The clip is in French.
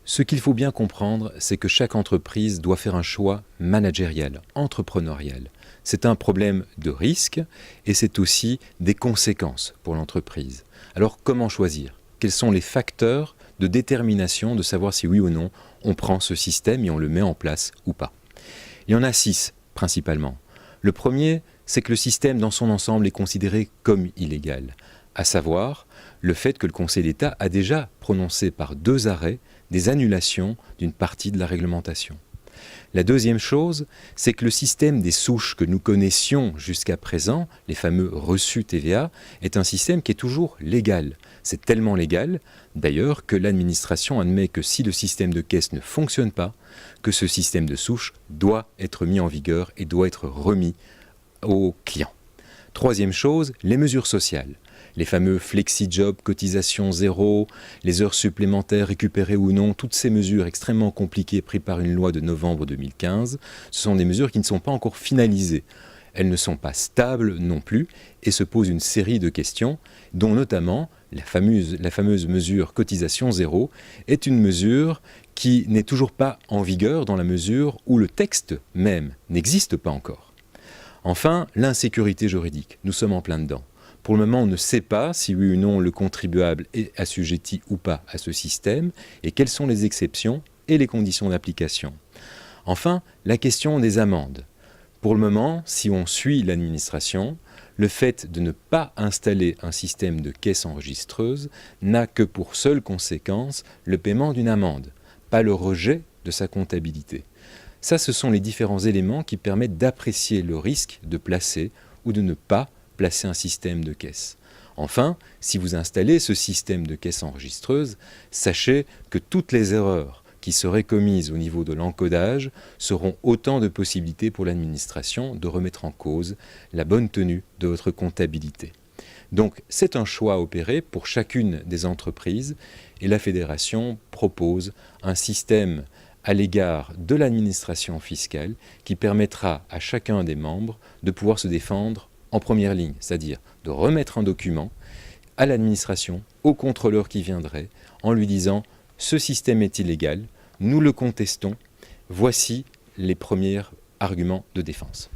Ce qu'il faut bien comprendre, c'est que chaque entreprise doit faire un choix managérial, entrepreneurial. C'est un problème de risque et c'est aussi des conséquences pour l'entreprise. Alors comment choisir? Quels sont les facteurs de détermination de savoir si oui ou non on prend ce système et on le met en place ou pas? Il y en a 6 principalement. Le premier, c'est que le système dans son ensemble est considéré comme illégal, à savoir le fait que le Conseil d'État a déjà prononcé par 2 arrêts des annulations d'une partie de la réglementation. La deuxième chose, c'est que le système des souches que nous connaissions jusqu'à présent, les fameux reçus TVA, est un système qui est toujours légal. C'est tellement légal, d'ailleurs, que l'administration admet que si le système de caisse ne fonctionne pas, que ce système de souches doit être mis en vigueur et doit être remis aux clients. Troisième chose, les mesures sociales. Les fameux flexi-job, cotisation zéro, les heures supplémentaires récupérées ou non, toutes ces mesures extrêmement compliquées prises par une loi de novembre 2015, ce sont des mesures qui ne sont pas encore finalisées. Elles ne sont pas stables non plus et se posent une série de questions, dont notamment la fameuse mesure cotisation zéro est une mesure qui n'est toujours pas en vigueur dans la mesure où le texte même n'existe pas encore. Enfin, l'insécurité juridique, nous sommes en plein dedans. Pour le moment, on ne sait pas si oui ou non le contribuable est assujetti ou pas à ce système et quelles sont les exceptions et les conditions d'application. Enfin, la question des amendes. Pour le moment, si on suit l'administration, le fait de ne pas installer un système de caisse enregistreuse n'a que pour seule conséquence le paiement d'une amende, pas le rejet de sa comptabilité. Ça, ce sont les différents éléments qui permettent d'apprécier le risque de placer ou de ne pas placer un système de caisse. Enfin, si vous installez ce système de caisse enregistreuse, sachez que toutes les erreurs qui seraient commises au niveau de l'encodage seront autant de possibilités pour l'administration de remettre en cause la bonne tenue de votre comptabilité. Donc c'est un choix opéré pour chacune des entreprises et la Fédération propose un système à l'égard de l'administration fiscale qui permettra à chacun des membres de pouvoir se défendre en première ligne, c'est-à-dire de remettre un document à l'administration, au contrôleur qui viendrait, en lui disant « ce système est illégal, nous le contestons, voici les premiers arguments de défense ».